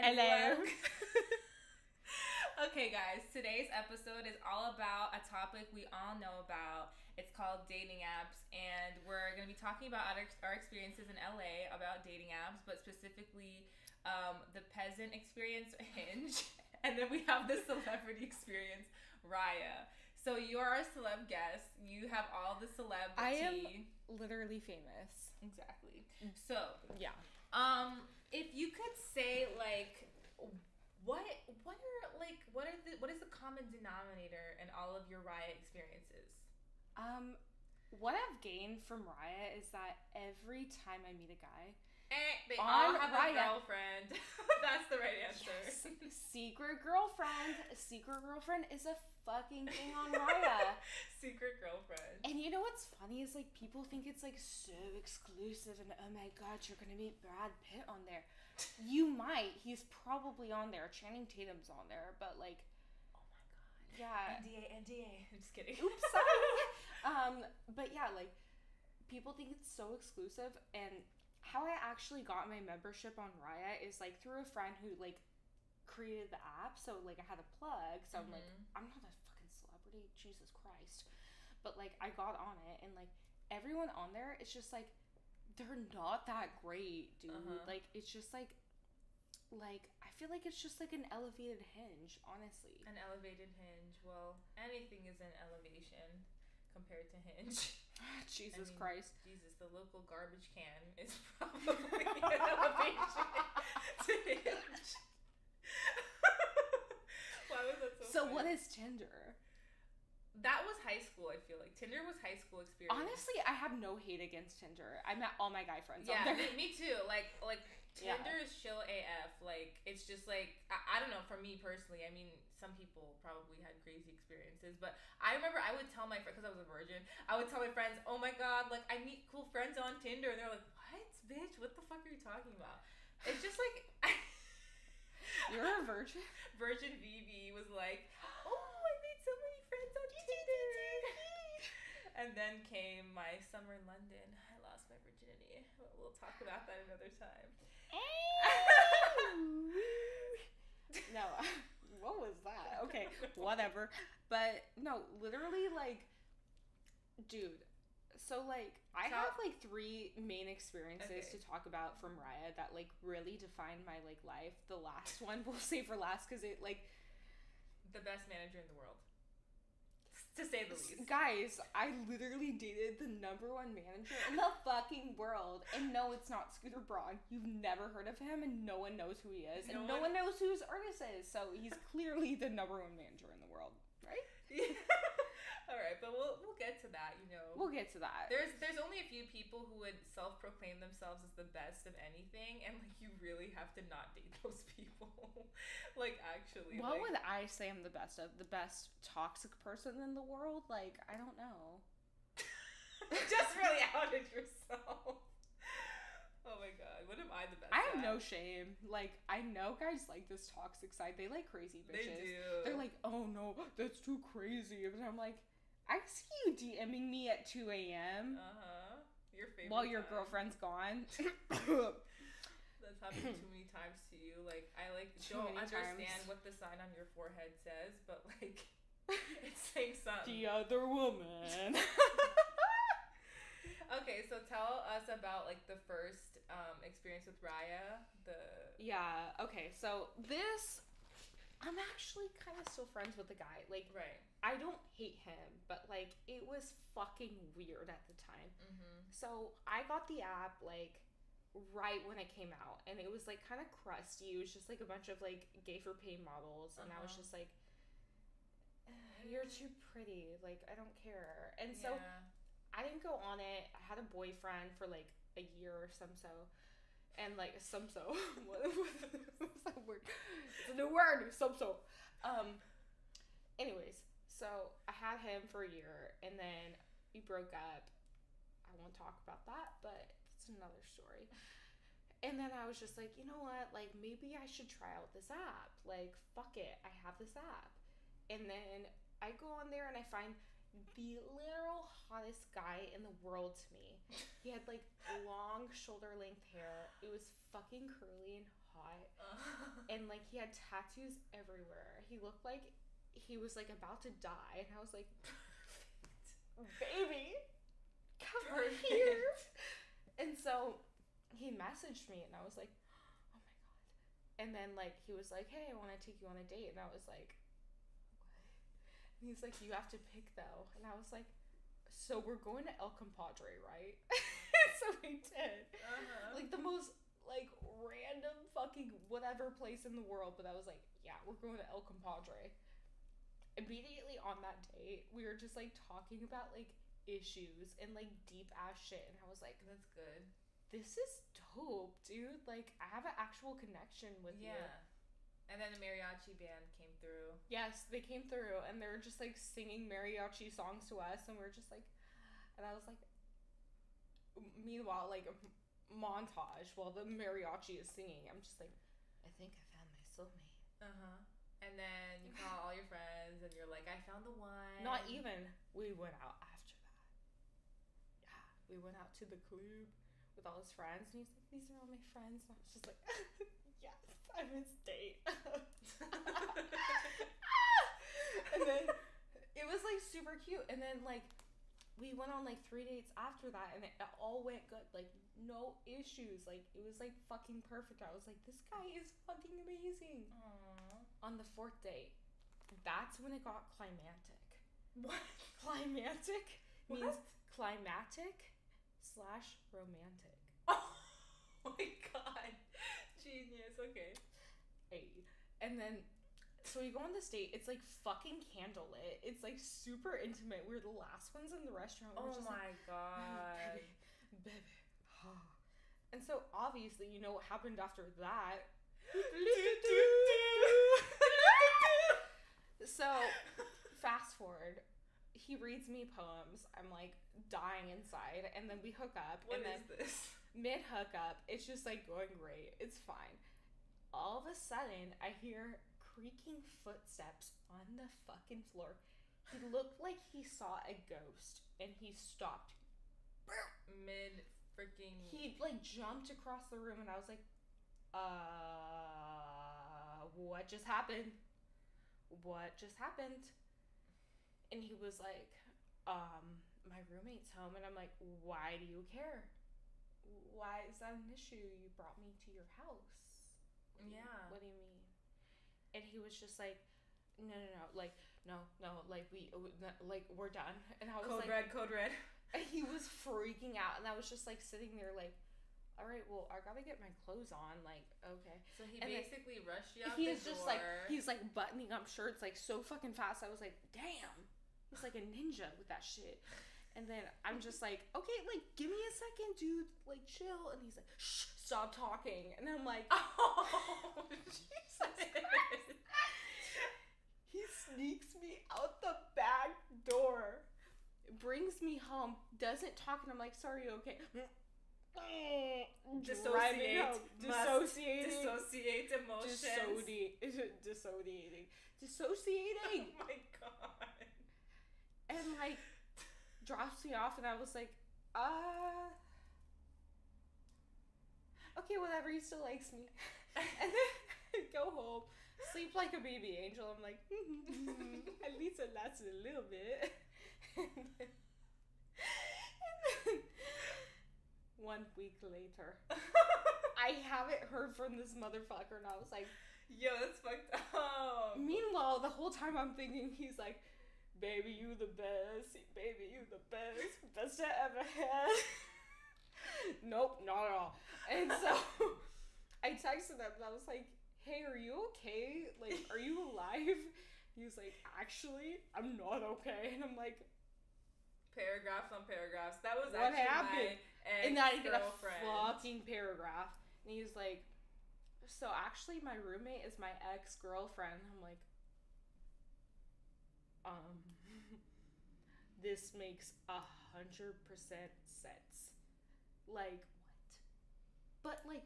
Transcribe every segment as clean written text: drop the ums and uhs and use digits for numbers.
Hello. Okay, guys, today's episode is all about a topic we all know about. It's called dating apps, and we're going to be talking about our experiences in LA about dating apps, but specifically the peasant experience, Hinge, and then we have the celebrity experience, Raya. So you're our celeb guest. You have all the celebrity. I am literally famous. Exactly. So Yeah. if you could say like what is the common denominator in all of your Raya experiences? What I've gained from Raya is that every time I meet a guy, They On all have Raya. a girlfriend. That's the right answer. yes, secret girlfriend is a fucking thing on Raya. Secret girlfriend. And you know what's funny is like people think it's like so exclusive and oh my god, you're gonna meet Brad Pitt on there. You might. He's probably on there. Channing Tatum's on there, but like, Oh my god. yeah. NDA. I'm just kidding. Oops, sorry. But yeah, like people think it's so exclusive, and how I actually got my membership on Raya is like through a friend who like created the app. So like I had a plug, so I'm like, I'm not a fucking celebrity, Jesus Christ. But like I got on it, and like everyone on there is just like they're not that great, dude. Like it's just like I feel like it's just like an elevated Hinge, honestly. An elevated Hinge. Well, anything is an elevation compared to Hinge. Jesus Christ. Jesus, the local garbage can is probably an elevation to Hinge. Why was that so So funny? what is Tinder? That was high school, I feel like. Tinder was high school experience. Honestly, I have no hate against Tinder. I met all my guy friends on Yeah, there. me too. Like Yeah. Tinder is chill AF. Like it's just like I don't know. For me personally, I mean, some people probably had crazy experiences, but I remember I would tell my friends because I was a virgin. I would tell my friends, "Oh my god, like I meet cool friends on Tinder," and they're like, "What, bitch? What the fuck are you talking about?" It's just like You're a virgin? Virgin Vivi was like, "Oh, I made so many friends on Tinder." And then came my summer in London. I lost my virginity. We'll talk about that another time. No, what was that? Okay, whatever. But no, literally, like, dude. So like, I have like 3 main experiences to talk about from Raya that like really defined my like life. The last one we'll save for last because it like The best manager in the world, to say the least. Guys, I literally dated the #1 manager in the fucking world. And no, it's not Scooter Braun. You've never heard of him, and no one knows who he is. And no one knows who his artist is. So he's clearly the #1 manager in the world, right? Yeah. All right, but we'll get to that, you know. We'll get to that. There's only a few people who would self-proclaim themselves as the best of anything, and like you really have to not date those people. Like actually. What would I say I'm the best of? The best toxic person in the world? Like, I don't know. Just really outed yourself. Oh my god, what am I the best I have at? no shame. Like, I know guys like this toxic side. They like crazy bitches. They do. They're like, oh no, that's too crazy. And I'm like, I see you DMing me at 2 a.m. Your favorite while your time. girlfriend's gone. That's happened too many times to you. Like, I like Too don't many understand times. what the sign on your forehead says, but like it's saying something. The other woman. Okay, so tell us about like the first experience with Raya. Yeah, okay, so this, I'm actually kind of still friends with the guy. Like, Right. I don't hate him, but like, it was fucking weird at the time. So I got the app like right when it came out, and it was like kind of crusty. It was just like a bunch of like gay for pay models, and I was just like, you're too pretty, like I don't care. And so I didn't go on it. I had a boyfriend for like a year or so. And like so. What's that word? It's a new word. So. Anyways, so I had him for a year, and then we broke up. I won't talk about that, but it's another story. And then I was just like, you know what? Like, maybe I should try out this app. Like, fuck it. I have this app. And then I go on there and I find the literal hottest guy in the world to me. He had like long shoulder length hair. It was fucking curly and hot. And and like he had tattoos everywhere. He looked like he was like about to die, and I was like, baby, come over here. And so he messaged me, and I was like, oh my god. And then like he was like, hey, I want to take you on a date, and I was like, what? And he's like, you have to pick though. And I was like, so we're going to El Compadre, right? So we did. Like the most like random fucking whatever place in the world, but I was like, yeah, we're going to El Compadre. Immediately on that date, we were just like talking about like issues and like deep ass shit, and I was like, that's good. This is dope, dude. Like I have an actual connection with you. And then the mariachi band came through. Yes, they came through, and they were just like singing mariachi songs to us, and we were just like, and I was like, meanwhile, like montage while the mariachi is singing, I'm just like, I think I found my soulmate. And then you call all your friends and you're like, I found the one. Not even. We went out after that. Yeah, we went out to the club with all his friends, and he's like, these are all my friends, and I was just like, yes, I'm his date. And then it was like super cute, and then like we went on like 3 dates after that, and it all went good, like no issues, like it was like fucking perfect. I was like, this guy is fucking amazing. Aww. On the 4th date, that's when it got climatic. What? Climatic means climatic / romantic. Oh my god, genius. Okay. Hey. And then so we go on this date, it's like fucking candlelit, it's like super intimate, we're the last ones in the restaurant. Oh my god. Baby. And so obviously you know what happened after that. So fast forward, he reads me poems, I'm like dying inside, and then we hook up. What and then is this? Mid hookup, it's just like going great, it's fine. All of a sudden I hear creaking footsteps on the fucking floor. He looked like he saw a ghost, and he stopped Mid freaking. He like jumped across the room, and I was like, what just happened? What just happened? And he was like, my roommate's home. And I'm like, why do you care? Why is that an issue? You brought me to your house. Yeah. What do you mean? And he was just like, no, like, no, like, we're done. And I was Code red. And he was freaking out, and I was just like sitting there like, all right, well, I gotta get my clothes on, like, okay. So he basically rushed you out the door. He's like buttoning up shirts like so fucking fast. I was like, damn, he's like a ninja with that shit. And then I'm just like, okay, like, give me a second, dude, like, chill. And he's like, shh, stop talking. And I'm like, oh, Jesus Christ. He sneaks me out the back door, brings me home, doesn't talk, and I'm like, sorry, okay. Dissociate emotions. Dissociating. Oh my god. And like drops me off, and I was like, okay, whatever, he still likes me. And then go home, sleep like a baby angel. I'm like, at least it lasted a little bit. And then 1 week later, I haven't heard from this motherfucker, and I was like, yo, that's fucked up. Meanwhile, the whole time I'm thinking he's like, baby, you the best. Baby, you the best. Best I ever had. Nope, not at all. And so I texted him, and I was like, hey, are you okay? Like, are you alive? He was like, actually, I'm not okay. And I'm like, paragraphs on paragraphs. That was what actually happened? My and then I get a girlfriend. fucking paragraph, and he's like, so actually my roommate is my ex-girlfriend. I'm like, this makes 100% sense. Like, what? But like,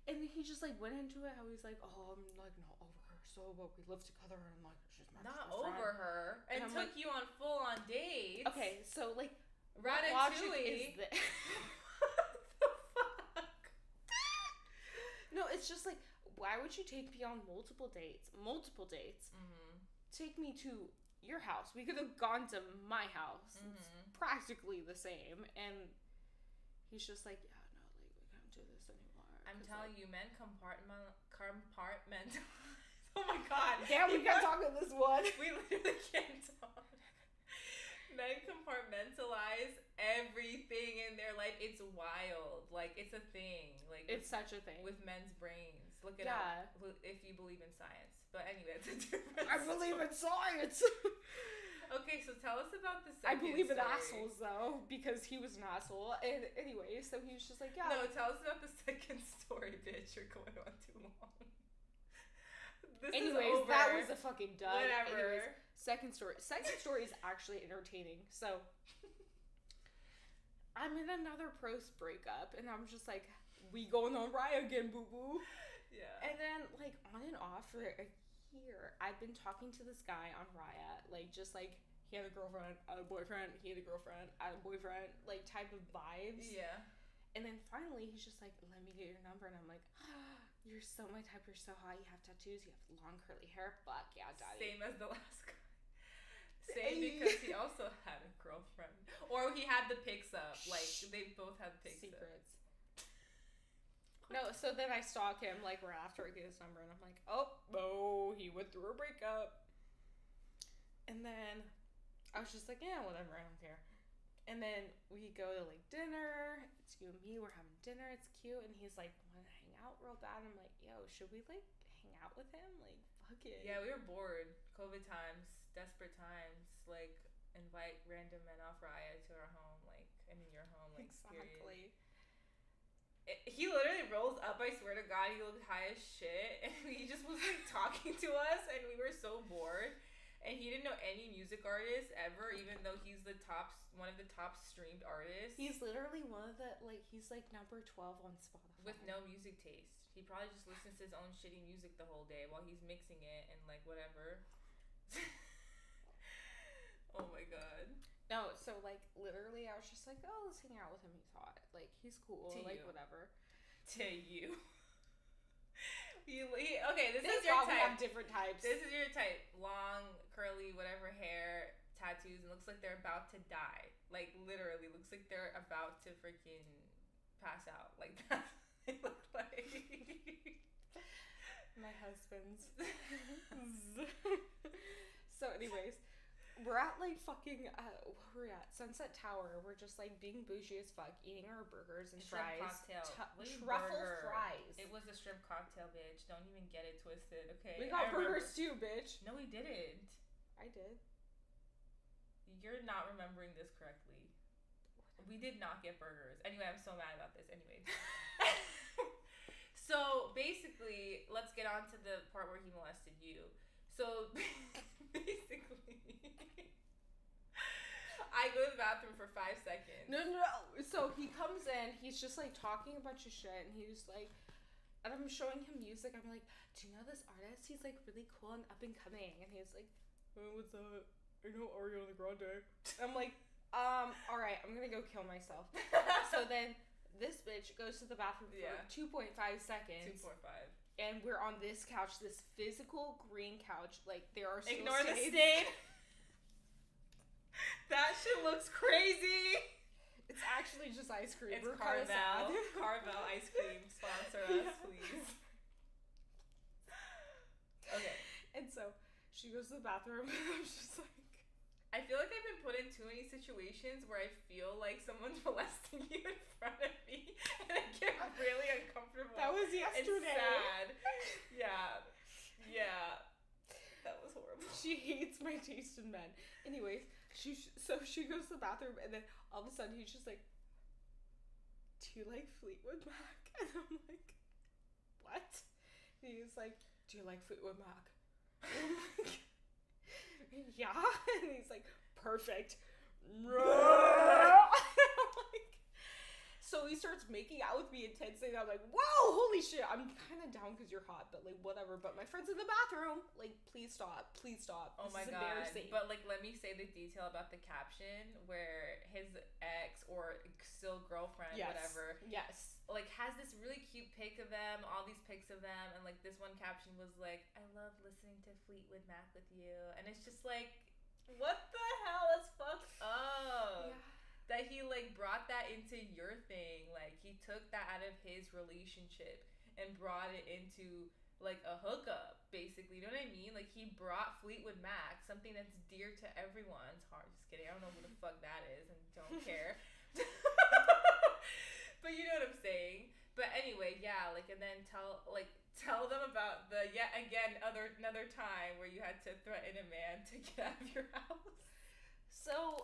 and he just like went into it how he's like, oh, I'm like not over her, so but we live together, and I'm like, she's my not best over friend. her, and took like, you on full on dates. Okay, so like, Ratatouille. What the fuck? No, it's just like why would you take me on multiple dates? Mm-hmm. Take me to your house. We could have gone to my house. Mm-hmm. It's practically the same. And he's just like, yeah, no, like, we can't do this anymore. I'm telling you, men compartmentalize. Oh my god. Yeah, we can't talk on this one. We literally can't talk. Men compartmentalize everything in their life. It's wild. Like, it's a thing. Like, it's such a thing. With men's brains. Look it up if you believe in science. But anyway, it's a different I believe in science. Okay, so tell us about the I second believe in story. assholes, though, because he was an asshole. And anyway, so he was just like, yeah. No, tell us about the second story, bitch. You're going on too long. Anyways, that was a fucking dud. Whatever. Anyways, second story. Second story is actually entertaining. So, I'm in another pros breakup, and I'm just like, we going on Raya again, boo-boo. Yeah. And then, like, on and off for a year, I've been talking to this guy on Raya, like, just like, he had a girlfriend, I had a boyfriend, he had a girlfriend, I had a boyfriend, like, type of vibes. Yeah. And then finally, he's just like, let me get your number. And I'm like, oh, you're so my type, you're so hot, you have tattoos, you have long curly hair, fuck yeah, daddy. Same as the last guy. Same because he also had a girlfriend. Or he had the pics up. Like, they both had pics Secrets. No, so then I stalk him, like, right after I get his number, and I'm like, oh, he went through a breakup. And then I was just like, yeah, whatever, I don't care. And then we go to, like, dinner. It's you and me, we're having dinner, it's cute. And he's like, wanna hang out real bad? I'm like, yo, should we, like, hang out with him? Like, fuck it. Yeah, we were bored. COVID times, desperate times. Like, invite random men off Raya to our home, like, I mean, your home, like, exactly. He literally rolls up, I swear to God, he looked high as shit, and he just was, like, talking to us, and we were so bored, and he didn't know any music artists ever, even though he's one of the top streamed artists. He's literally one of the, like, he's, like, number 12 on Spotify. With no music taste. He probably just listens to his own shitty music the whole day while he's mixing it, and, like, whatever. Oh my god. No, so, like, literally, I was just like, oh, let's hang out with him. He's hot. Like, he's cool. To like, you. whatever. To you. Okay, this Thank is your God type. we have different types. This is your type. Long, curly, whatever hair, tattoos, and looks like they're about to die. Like, literally, looks like they're about to freaking pass out. Like, that's what they look like. My husband's. So, anyways, we're at, like, fucking, where we're at? Sunset Tower. We're just, like, being bougie as fuck, eating our burgers and Shrimp fries. cocktail. Truffle burger? fries. It was a shrimp cocktail, bitch. Don't even get it twisted, okay? We got burgers too, bitch. No, we didn't. I did. You're not remembering this correctly. We did not get burgers. Anyway, I'm so mad about this. Anyways. So, basically, let's get on to the part where he molested you. So, basically, I go to the bathroom for 5 seconds. No. So he comes in, he's just like talking a bunch of shit, and he's like, and I'm showing him music. I'm like, do you know this artist? He's like really cool and up and coming. And he's like, oh, what's that? I know Ariana Grande. I'm like, all right, I'm gonna go kill myself. So then this bitch goes to the bathroom for 2.5 seconds. 2.5. And we're on this couch, this physical green couch. Like, there are still Ignore stains. the stain. That shit looks crazy. It's actually just ice cream. It's We're Carvel. Carvel ice cream. Sponsor us, please. Okay. And so she goes to the bathroom, and I'm just like, I feel like I've been put in too many situations where I feel like someone's molesting you in front of me, and I get really uncomfortable. that was yesterday. It's sad. Yeah. That was horrible. She hates my taste in men. Anyways, she goes to the bathroom, and then all of a sudden he's just like, do you like Fleetwood Mac? And I'm like, what? And he's like, do you like Fleetwood Mac? And I'm like, yeah. And he's like, perfect. Like, So he starts making out with me intensely, and I'm like, whoa, holy shit, I'm kind of down because you're hot, but like, whatever. But my friend's in the bathroom. Like, please stop. Please stop. Oh my god. Embarrassing. But like, let me say the detail about the caption where his ex or still girlfriend, whatever. Yes. Like, has this really cute pic of them, all these pics of them, and like, this one caption was like, I love listening to Fleetwood Mac with you. And it's just like, what the hell? That's fucked up. Yeah. That he like brought that into your thing. Like, he took that out of his relationship and brought it into like a hookup, basically. You know what I mean? Like, he brought Fleetwood Mac, something that's dear to everyone's heart. Just kidding. I don't know who the fuck that is and don't care. But you know what I'm saying. But anyway, yeah, like, and then tell them about the another time where you had to threaten a man to get out of your house. So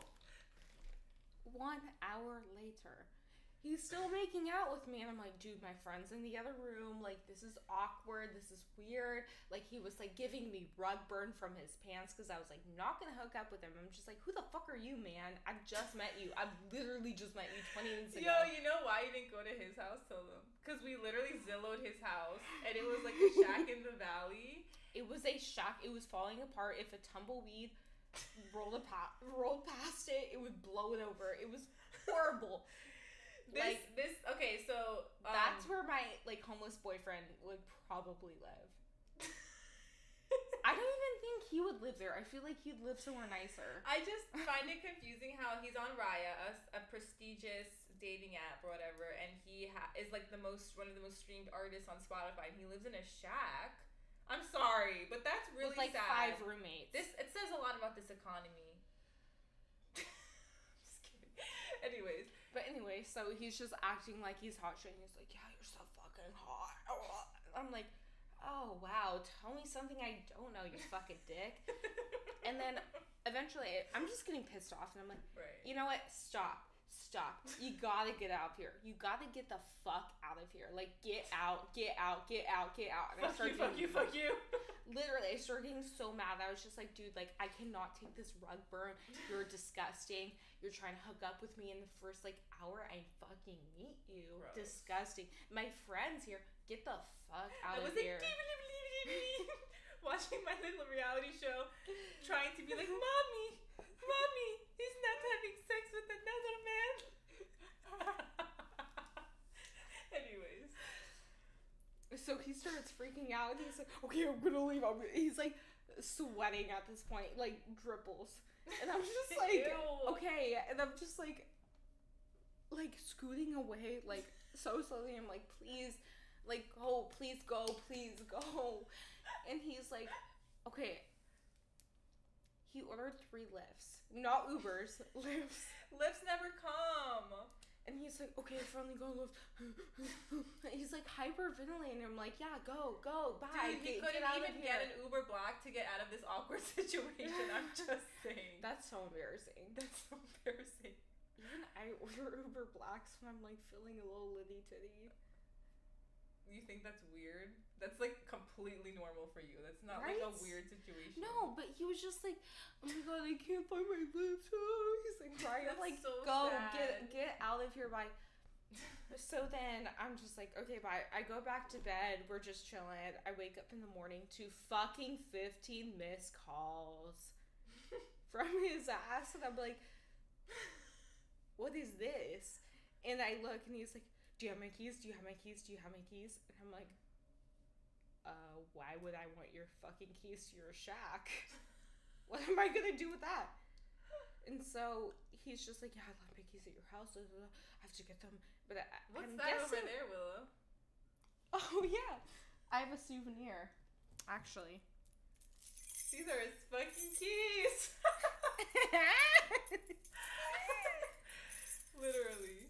1 hour later, he's still making out with me, and I'm like, dude, my friend's in the other room, like, this is awkward, this is weird. Like, he was like giving me rug burn from his pants because I was like not gonna hook up with him. I'm just like, who the fuck are you, man? I've just met you. I've literally just met you 20 minutes ago. Yo, you know why you didn't go to his house? Tell them. Because we literally Zillowed his house, and it was like a shack in the valley. It was a shack. It was falling apart. If a tumbleweed rolled past it, it would blow it over. It was horrible. Okay, so that's where my like homeless boyfriend would probably live. I don't even think he would live there. I feel like he'd live somewhere nicer. I just find it confusing how he's on Raya, a prestigious dating app or whatever, and he is like one of the most streamed artists on Spotify, and he lives in a shack. I'm sorry, but that's really with like sad. 5 roommates. It says a lot about this economy. Just kidding. Anyway, so he's just acting like he's hot shit, and he's like, yeah, you're so fucking hot. I'm like, oh wow, tell me something I don't know, you fucking dick. And then eventually I'm just getting pissed off, and I'm like, right. You know what, stop, you gotta get out of here, you gotta get the fuck out of here, like, get out. And fuck you. Literally, I started getting so mad. I was just like, dude, like, I cannot take this rug burn. You're disgusting. You're trying to hook up with me in the first, like, hour I fucking meet you. Gross. Disgusting. My friend's here. Get the fuck out of here. Watching my little reality show, trying to be like, Mommy, he's not having sex with another man. Anyways. So he starts freaking out, and he's like, okay, I'm gonna leave. He's like sweating at this point, like dripples. And I'm just like, okay. And I'm just like scooting away, like so slowly. I'm like, please, like, go, please go. And he's like, okay. He ordered 3 Lyfts. Not Ubers, Lyfts. Lyfts never come. And he's like, okay, I finally got Lyft. He's like hyperventilating. I'm like, yeah, go, bye. Dude, he couldn't even get an Uber Black to get out of this awkward situation. I'm just saying. That's so embarrassing. Even I order Uber Blacks when I'm like feeling a little litty titty. You think that's weird? That's like completely normal for you. That's not right? like a weird situation. No, but he was just like, oh my god, I can't find my Lyft. He's like crying. I'm like, so go, sad. get out of here, bye. So then I'm just like, okay, bye. I go back to bed. We're just chilling. I wake up in the morning to fucking 15 missed calls from his ass, and I'm like, what is this? And I look, and he's like, do you have my keys? And I'm like, why would I want your fucking keys to your shack? What am I gonna do with that? And so he's just like, yeah, I left my keys at your house. I have to get them. But what's I'm that guessing... over there, Willow? Oh yeah, I have a souvenir, actually. These are his fucking keys. Literally.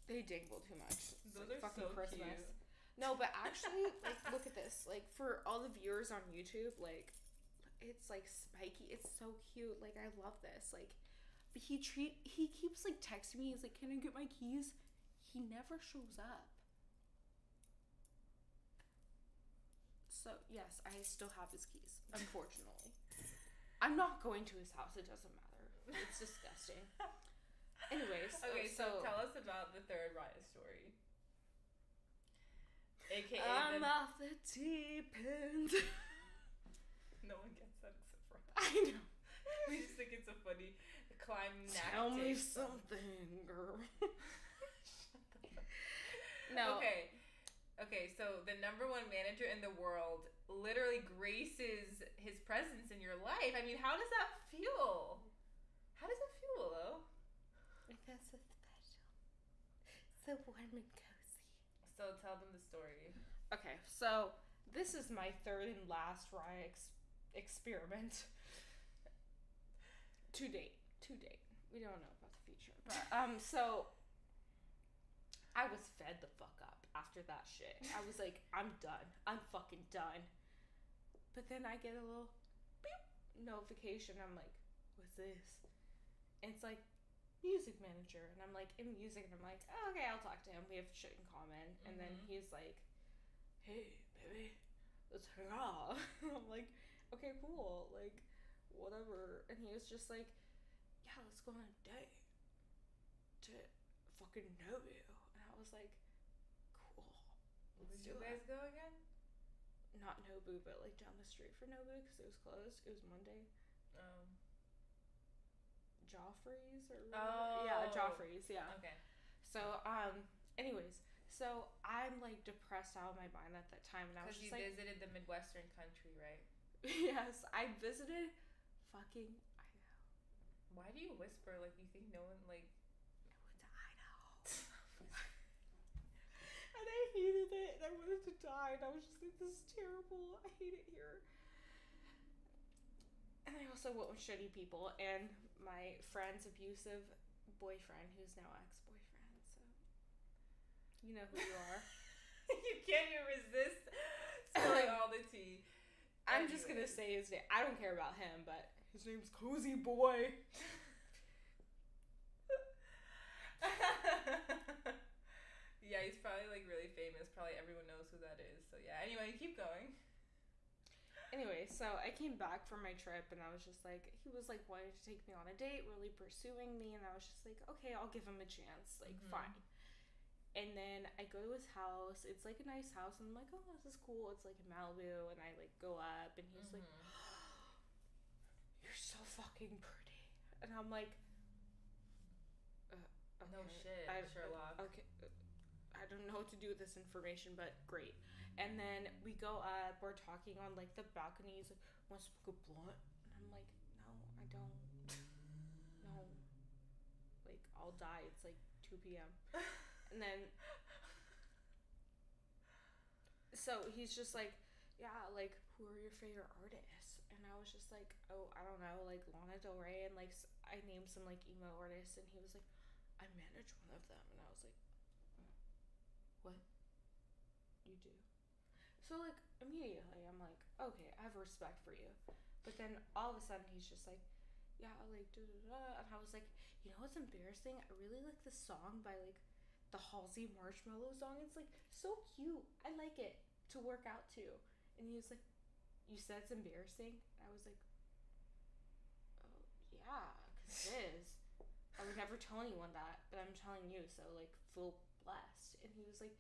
They dangle too much. Those are fucking so Christmas. Cute. No, but actually, like, look at this. Like, for all the viewers on YouTube, like, it's like spiky. It's so cute. Like, I love this. Like, but he keeps like texting me. He's like, "Can I get my keys?" He never shows up. So yes, I still have his keys. Unfortunately, I'm not going to his house. It doesn't matter. It's disgusting. Anyways, okay, so tell us about the third riot story. AKA I'm off the deep end. No one gets that except for us. I know. We just think it's a funny climactic. Tell me something, girl. No. Okay, so the number one manager in the world literally graces his presence in your life. I mean, how does that feel? How does it feel, though? It feels so special. So warm and cozy. So tell them the story. Okay, so this is my third and last riot experiment. To date. We don't know about the future. But, so I was fed the fuck up after that shit. I was like, I'm done. I'm fucking done. But then I get a little beep notification. I'm like, what's this? And it's like, music manager. And I'm like, in music. And I'm like, oh, okay, I'll talk to him. We have shit in common. And then he's like, hey, baby, let's hang out. I'm like, okay, cool. Like, whatever. And he was just like, yeah, let's go on a date to fucking know you. And I was like, cool. Where did you guys go again? Not Nobu, but like down the street for Nobu because it was closed. It was Monday. Joffrey's or whatever. Yeah, Joffrey's. Yeah. Okay. So anyways, so I'm like depressed out of my mind at that time, and I was just like, because you visited the Midwestern country, right? Yes, I visited fucking Idaho. Why do you whisper like you think no one like? I went to Idaho. And I hated it, and I wanted to die, and I was just like, this is terrible. I hate it here. And I also went with shitty people, and my friend's abusive boyfriend, who's now ex-boyfriend, so you know who you are. You can't even resist spilling all the tea. I'm just gonna say his name. I don't care about him, but his name's Cozy Boy. Yeah, he's probably like really famous. Probably everyone knows who that is. So yeah. Anyway, keep going. Anyway, so I came back from my trip, and I was just like, he was like wanting to take me on a date, really pursuing me, and I was just like, okay, I'll give him a chance, like fine. And then I go to his house. It's like a nice house, and I'm like, oh, this is cool. It's like in Malibu, and I like go up, and he's like, you're so fucking pretty, and I'm like, okay, no shit, Sherlock. Okay, I don't know what to do with this information, but great. And then we go up, we're talking on like the balcony. He's like, want to smoke a blunt? And I'm like, no, I don't. No. Like, I'll die. It's like 2 p.m. And then, so he's just like, yeah, like, who are your favorite artists? And I was just like, oh, I don't know, like Lana Del Rey, and like I named some like emo artists, and he was like, I manage one of them, and I was like, what? You do? So like immediately I'm like, okay, I have respect for you. But then all of a sudden he's just like, yeah, like da da da, and I was like, you know what's embarrassing? I really like this song by like the Halsey Marshmallow song. It's like so cute. I like it to work out to. And he was like, you said it's embarrassing? And I was like, oh yeah, because it is. I would never tell anyone that, but I'm telling you, so like feel blessed. And he was like,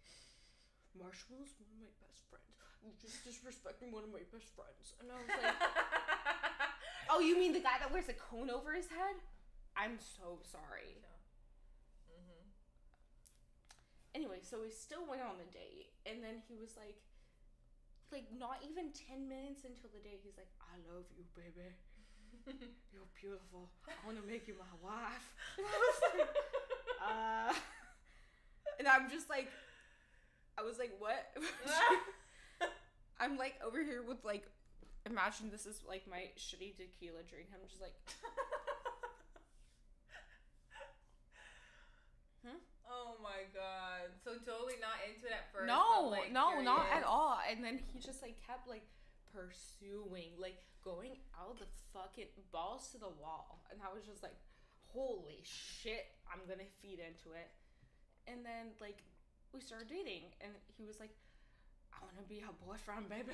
Marshmallow's one of my best friends. You're just disrespecting one of my best friends. And I was like, oh, you mean the guy that wears a cone over his head? I'm so sorry. Yeah. Anyway, so we still went on the date, and then he was like not even 10 minutes until the date, he's like, I love you, baby. You're beautiful. I want to make you my wife. And I was like, and I'm just like, I was like, what? I'm like over here with like, imagine this is like my shitty tequila drink. I'm just like, Oh my god. So totally not into it at first. No, but, like, no, curious. not at all. And then he just like kept like pursuing, like going out the fucking balls to the wall. And I was just like, holy shit, I'm gonna feed into it. And then like we started dating, and he was like, I want to be your boyfriend, baby.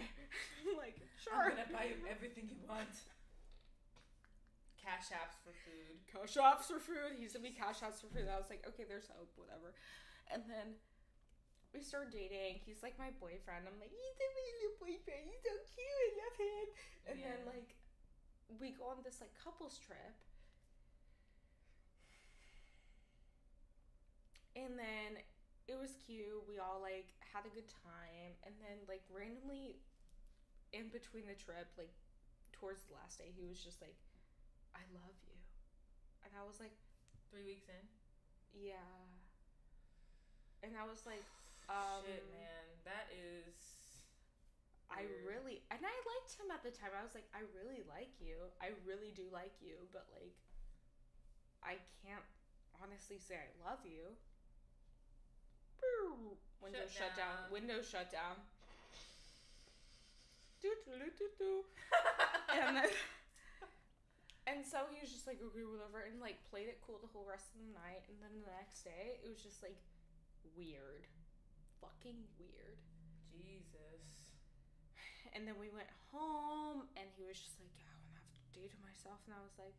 I'm like, sure. I'm gonna buy you everything you want. Cash apps for food. Cash apps for food. He sent me cash apps for food. I was like, okay, there's hope, whatever. And then we started dating. He's like my boyfriend. I'm like, he's a really little boyfriend. He's so cute. I love him. And then like we go on this like couples trip. And then it was cute. We all like had a good time. And then like randomly in between the trip, like towards the last day, he was just like, I love you. And I was like, 3 weeks in? Yeah. And I was like, shit, man. That is weird. And I liked him at the time. I was like, I really like you. I really do like you. But like, I can't honestly say I love you. Windows shut down. Windows shut down. And then... And so he was just like, okay, whatever, and like played it cool the whole rest of the night. And then the next day, it was just like weird. Fucking weird. Jesus. And then we went home, and he was just like, yeah, I want to have a day to myself. And I was like,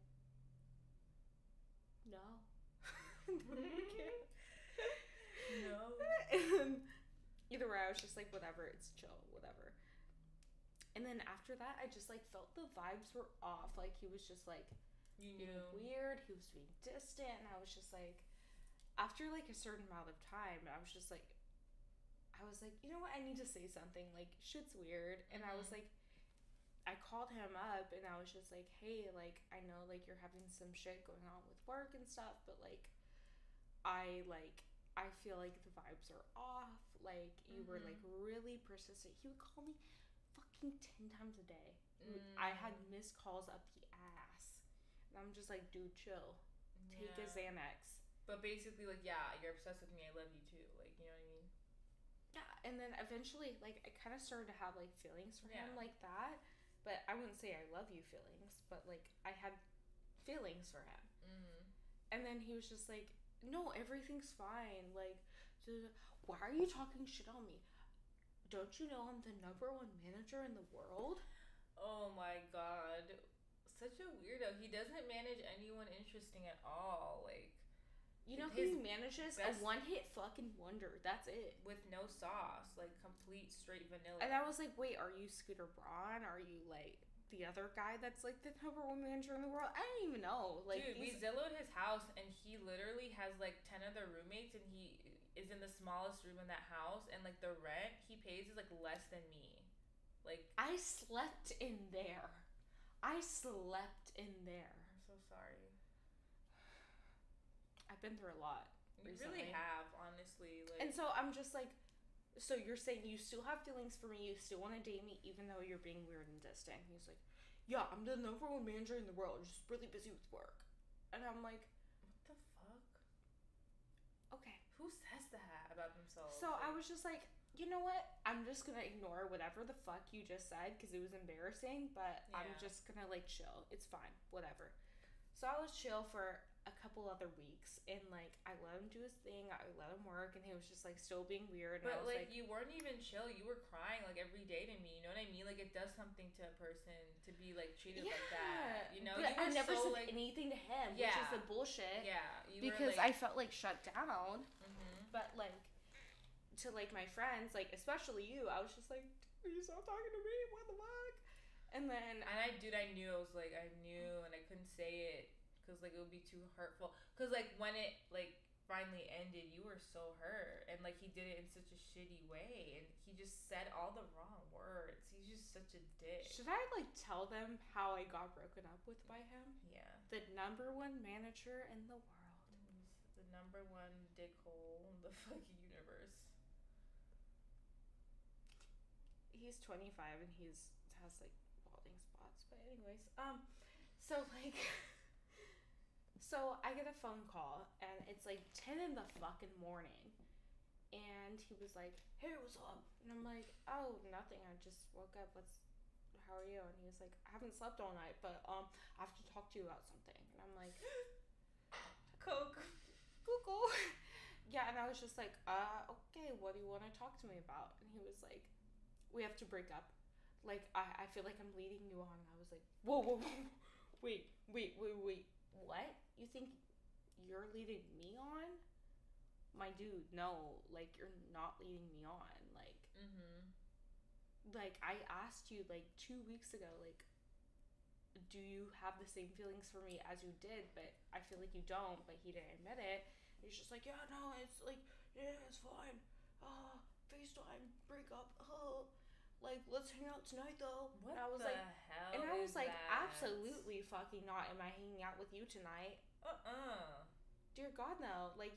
no. No. And either way, I was just like, whatever, it's chill, whatever. And then after that, I just, like, felt the vibes were off. Like, he was just, like, being weird. He was being distant. And I was just, like, after, like, a certain amount of time, I was like, you know what? I need to say something. Like, shit's weird. And I was, like, I called him up, and I was just, like, hey, like, I know, like, you're having some shit going on with work and stuff, but, like, I feel like the vibes are off. Like, you were, like, really persistent. He would call me fucking 10 times a day. I had missed calls up the ass. And I'm just like, dude, chill. Take a Xanax. But basically, like, yeah, you're obsessed with me. I love you too. Like, you know what I mean? Yeah, and then eventually, like, I kind of started to have, like, feelings for him like that. But I wouldn't say I love you feelings. But, like, I had feelings for him. And then he was just like, no, everything's fine. Like, why are you talking shit on me? Don't you know I'm the #1 manager in the world? Oh my god. Such a weirdo. He doesn't manage anyone interesting at all. Like, you know who he manages? A one-hit fucking wonder. That's it. With no sauce. Like, complete straight vanilla. And I was like, wait, are you Scooter Braun? Are you, like, the other guy that's, like, the #1 manager in the world? I don't even know. Like, dude, we Zillowed his house, and he literally has, like, 10 other roommates, and he is in the smallest room in that house, and like the rent he pays is like less than me. Like, I slept in there. I'm so sorry. I've been through a lot. You really have, honestly. Like, and so I'm just like, so you're saying you still have feelings for me, you still want to date me even though you're being weird and distant. He's like, yeah, I'm the #1 manager in the world, just really busy with work. And I'm like, what the fuck? Okay. Who says that about themselves? So I was just like, you know what? I'm just gonna ignore whatever the fuck you just said because it was embarrassing, but I'm just gonna like chill. It's fine. Whatever. So I was chill for a couple other weeks, and like I let him do his thing. I let him work, and he was just like still being weird. And but I was like you weren't even chill. You were crying like every day to me. You know what I mean? Like it does something to a person to be like treated like that. You know? But I never said anything to him, which is the bullshit. Yeah. Because I felt like shut down. But like to like my friends, like especially you, I was just like, "Are you stop talking to me? What the fuck?" And then I knew. I was like, I knew, and I couldn't say it because like it would be too hurtful. Because like when it like finally ended, you were so hurt, and like he did it in such a shitty way, and he just said all the wrong words. He's just such a dick. Should I like tell them how I got broken up with by him? Yeah. The #1 manager in the world. The #1 dickhole in the fucking universe. He's 25 and has like balding spots. But anyways, so like, so I get a phone call and it's like 10 in the fucking morning, and he was like, "Hey, what's up?" And I'm like, "Oh, nothing. I just woke up. How are you?" And he was like, "I haven't slept all night, but I have to talk to you about something." And I'm like, Coke. Google. Yeah, and I was just like, okay, what do you want to talk to me about? And he was like, we have to break up. Like, I feel like I'm leading you on. And I was like, whoa. Wait. What? You think you're leading me on? My dude, no. Like, you're not leading me on. Like, like, I asked you, like, 2 weeks ago, like, do you have the same feelings for me as you did? But I feel like you don't, but he didn't admit it. He's just like, yeah, no, it's like, yeah, it's fine. FaceTime, break up. Like, let's hang out tonight, though. What and I was the like, hell? And I was like, that? absolutely fucking not. Am I hanging out with you tonight? Dear God, no. Like,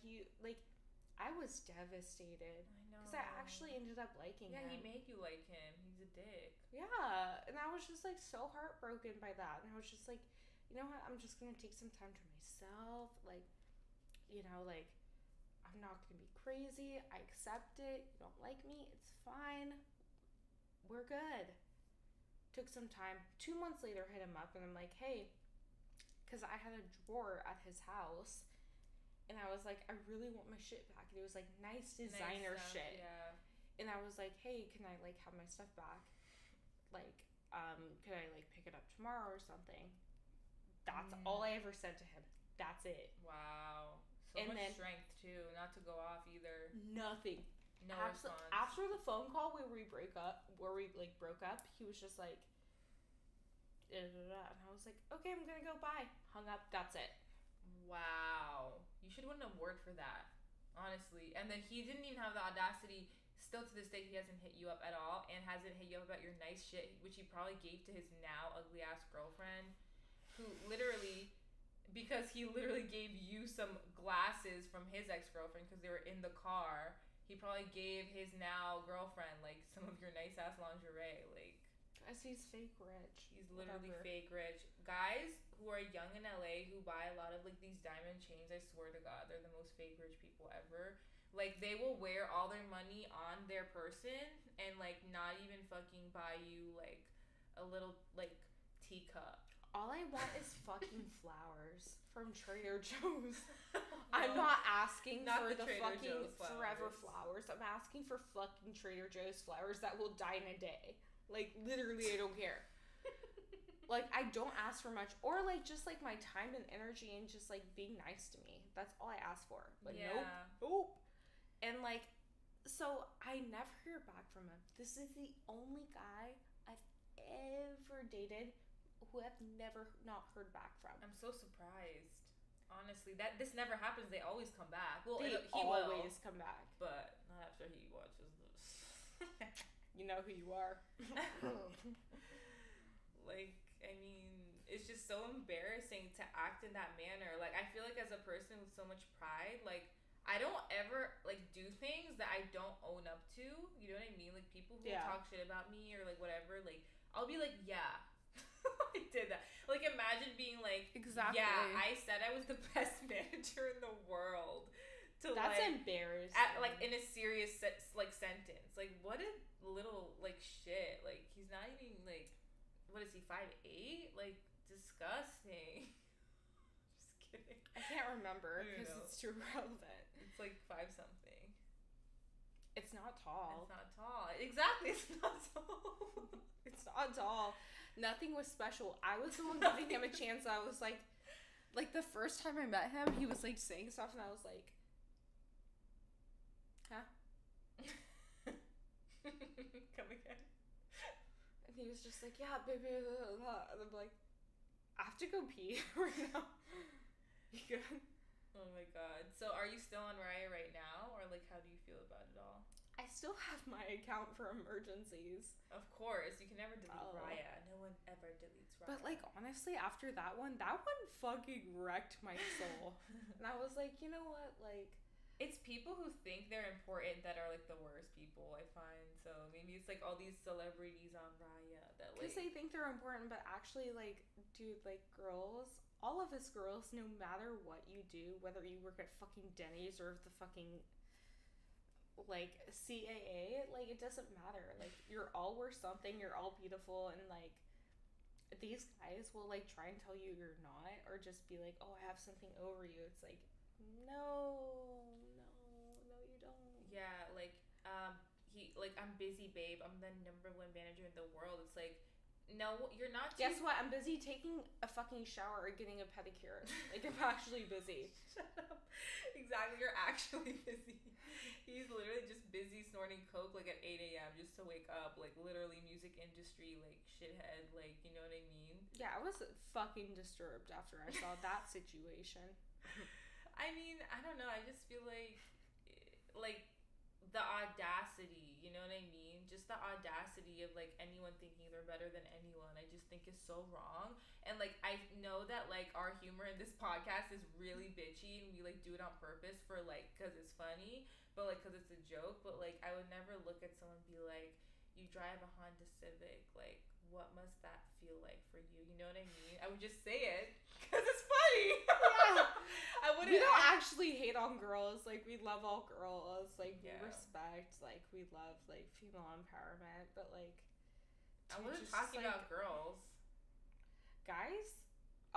I was devastated. I know. Because I actually ended up liking him. Yeah, he made you like him. He's a dick. Yeah. And I was just, like, so heartbroken by that. And I was just like, you know what? I'm just going to take some time to myself. Like, you know, like, I'm not going to be crazy. I accept it. You don't like me. It's fine. We're good. Took some time. 2 months later, hit him up. And I'm like, hey, because I had a drawer at his house. And I was like, I really want my shit back. And it was like nice designer shit. Yeah. And I was like, hey, can I like have my stuff back? Like, could I like pick it up tomorrow or something? That's all I ever said to him. That's it. Wow. So much strength too. Not to go off either. Nothing. No response. After the phone call where we broke up, he was just like, and I was like, okay, I'm gonna go. Bye. Hung up. That's it. Wow. You should win an award for that, honestly. And then he didn't even have the audacity. Still to this day, he hasn't hit you up at all, and hasn't hit you up about your nice shit, which he probably gave to his now ugly ass girlfriend, who literally, because he literally gave you some glasses from his ex-girlfriend because they were in the car. He probably gave his now girlfriend like some of your nice ass lingerie, like. Guys, he's fake rich. He's literally fake rich. Guys who are young in LA who buy a lot of like these diamond chains, I swear to God, they're the most fake rich people ever. Like, they will wear all their money on their person and like not even fucking buy you like a little like teacup. All I want is fucking flowers from Trader Joe's. No, I'm not asking for the fucking forever flowers. I'm asking for fucking Trader Joe's flowers that will die in a day. Like, literally, I don't care. Like, I don't ask for much. Or, like, just, like, my time and energy and just, like, being nice to me. That's all I ask for. But nope. And, like, so I never hear back from him. This is the only guy I've ever dated who I've never not heard back from. I'm so surprised. Honestly, this never happens. They always come back. Well, he always come back. But not after he watches this. You know who you are. Like, I mean, it's just so embarrassing to act in that manner. Like, I feel like as a person with so much pride, like, I don't ever, like, do things that I don't own up to. You know what I mean? Like, people who talk shit about me or, like, whatever, like, I'll be like, yeah, I did that. Like, imagine being like, exactly. Yeah, I said I was the best manager in the world. That's like, embarrassing. Like, in a serious, like, sentence. Like, what a little, like, shit. Like, he's not even, like, what is he, 5'8"? Like, disgusting. Just kidding. I can't remember because it's too relevant. It's like 5-something. It's not tall. It's not tall. Exactly, it's not tall. It's not tall. Nothing was special. I was the one giving him a chance. I was like the first time I met him, he was like saying stuff, and I was like, huh? Come again. And he was just like, yeah, baby, and I'm like, I have to go pee right now. You good? Oh my God. So are you still on Raya right now, or like how do you feel about it all? I still have my account for emergencies. Of course, you can never delete Raya. No one ever deletes Raya. But like, honestly, after that one fucking wrecked my soul. And I was like, you know what, like, it's people who think they're important that are like the worst people, I find. So maybe it's like all these celebrities on Raya that like, because they think they're important, but actually, like, dude, like, girls, all of us girls, no matter what you do, whether you work at fucking Denny's or the fucking like CAA, like, it doesn't matter. Like, you're all worth something, you're all beautiful, and like, these guys will like try and tell you you're not, or just be like, oh, I have something over you. It's like, no, you don't. Yeah, like, he, like, I'm busy, babe, I'm the #1 manager in the world. It's like, No, you're not. Guess what? I'm busy taking a fucking shower or getting a pedicure. Like, I'm actually busy. Shut up. Exactly, you're actually busy. He's literally just busy snorting coke like at 8 a.m. just to wake up. Like, literally music industry, like, shithead. Like, you know what I mean? Yeah, I was fucking disturbed after I saw that situation. I mean, I don't know. I just feel like, the audacity, you know what I mean? Just the audacity of, like, anyone thinking they're better than anyone, I just think is so wrong. And, like, I know that, like, our humor in this podcast is really bitchy and we, like, do it on purpose for, like, because it's funny, but, like, because it's a joke. But, like, I would never look at someone and be like, you drive a Honda Civic, like, what must that feel like for you? You know what I mean? I would just say it because it's funny. Yeah. I wouldn't. We don't actually hate on girls. Like, we love all girls. Like, we Yeah. respect. Like, we love, like, female empowerment. But, like, I dude, wasn't just, talking like, about girls. guys?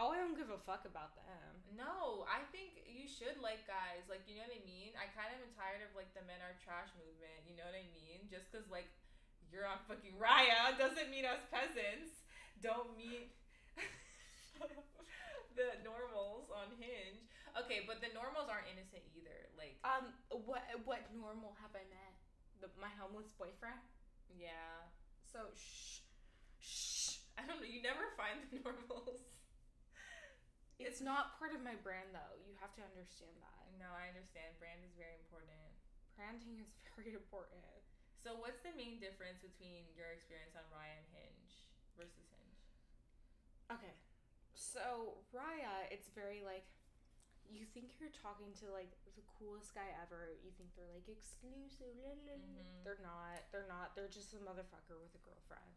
Oh, I don't give a fuck about them. No, I think you should like guys. Like, you know what I mean? I kind of am tired of, like, the men are trash movement. You know what I mean? Just because, like, you're on fucking Raya doesn't mean us peasants don't meet the normals on Hinge. Okay, but the normals aren't innocent either. Like, What normal have I met? My homeless boyfriend? yeah. So, shh. I don't know. You never find the normals. It's not part of my brand, though. You have to understand that. No, I understand. Brand is very important. Branding is very important. So, what's the main difference between your experience on Raya and Hinge versus Hinge? Okay. So, Raya, it's very, like, you think you're talking to, like, the coolest guy ever. You think they're, like, exclusive. Mm-hmm. They're not. They're just a motherfucker with a girlfriend.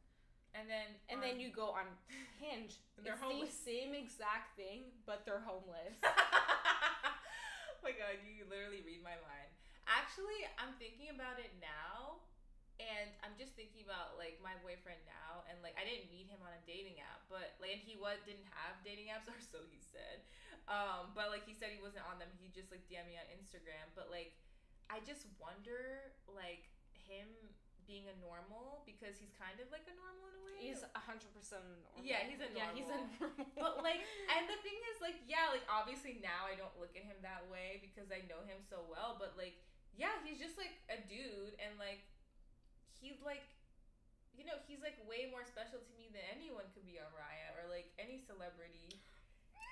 And then you go on Hinge. They're it's homeless. the same exact thing, but they're homeless. Oh my god, you literally read my mind. Actually, I'm thinking about it now, and I'm just thinking about, like, my boyfriend now, and, like, I didn't meet him on a dating app, but, like, and he didn't have dating apps, or so he said. But, like, he said he wasn't on them. He just, like, DM'd me on Instagram. But, like, I just wonder, like, him being a normal, because he's kind of like a normal in a way. He's 100% normal. Yeah, he's a normal. Yeah, he's a normal. But, like, and the thing is, like, yeah, like, obviously now I don't look at him that way because I know him so well, but, like, yeah, he's just, like, a dude, and, like, he's, like, you know, he's, like, way more special to me than anyone could be on Raya, or, like, any celebrity.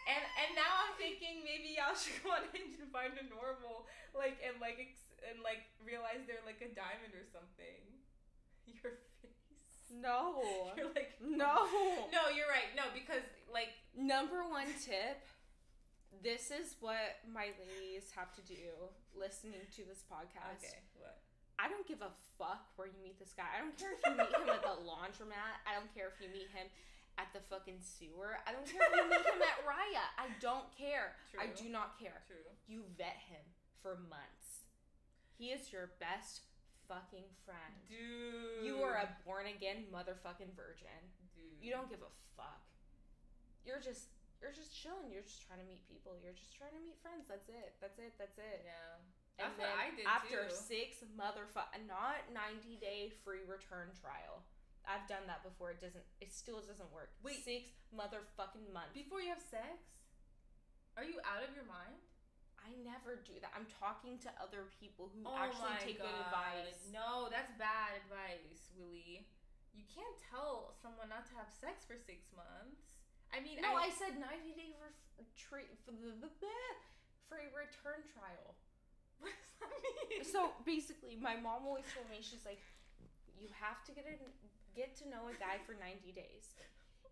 And now I'm thinking maybe y'all should go on Hinge and find a normal, like, and realize they're, like, a diamond or something. Your face. No. You're like, no. No, you're right. No, because, like, number one tip, this is what my ladies have to do listening to this podcast. Okay, what? I don't give a fuck where you meet this guy. I don't care if you meet him at the laundromat. I don't care if you meet him at the fucking sewer. I don't care if you meet him at Raya. I don't care. True. I do not care. True. You vet him for months. He is your best fucking friend. Dude. You are a born again motherfucking virgin. Dude. You don't give a fuck. You're just chilling. You're just trying to meet people. You're just trying to meet friends. That's it. Yeah. And That's then what I did after too. 6 not 90-day free return trial. I've done that before. It still doesn't work. Wait. 6 motherfucking months. Before you have sex? Are you out of your mind? I never do that. I'm talking to other people who Oh actually my take God. good advice. No, that's bad advice, Willie. You can't tell someone not to have sex for 6 months. I mean, No, I said 90-day free return trial. What does that mean? So basically, my mom always told me, she's like, you have to get to know a guy for 90 days.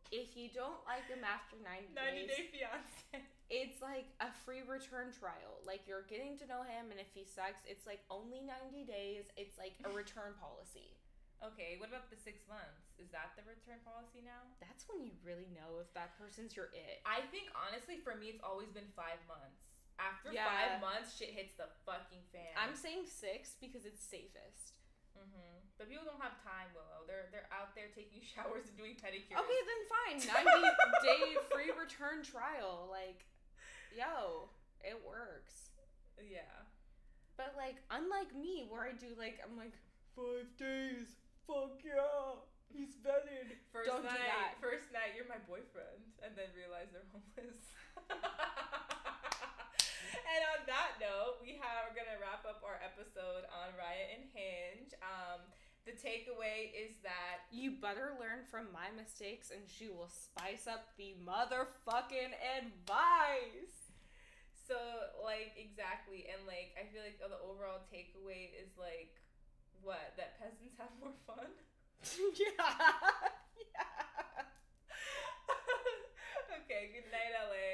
If you don't like him after 90 days, 90-day fiance. it's like a free return trial. Like, you're getting to know him, and if he sucks, it's like only 90 days. It's like a return policy. Okay, what about the 6 months? Is that the return policy now? That's when you really know if that person's your it. I think, honestly, for me, it's always been 5 months. After Yeah. 5 months, shit hits the fucking fan. I'm saying 6 because it's safest. But people don't have time, Willow. They're out there taking showers and doing pedicures. Okay, then fine. 90-day free return trial. Like, yo, it works. Yeah. But, like, unlike me, where I do, like, I'm like, 5 days. Fuck yeah. He's vetted. First Don't night. do that. my boyfriend, and then realize they're homeless. And on that note, we're gonna wrap up our episode on Riot and Hinge. The takeaway is that you better learn from my mistakes, and she will spice up the motherfucking advice. So, like, exactly, and like, I feel like the overall takeaway is like, what? That peasants have more fun. Yeah. Okay. Good night, LA.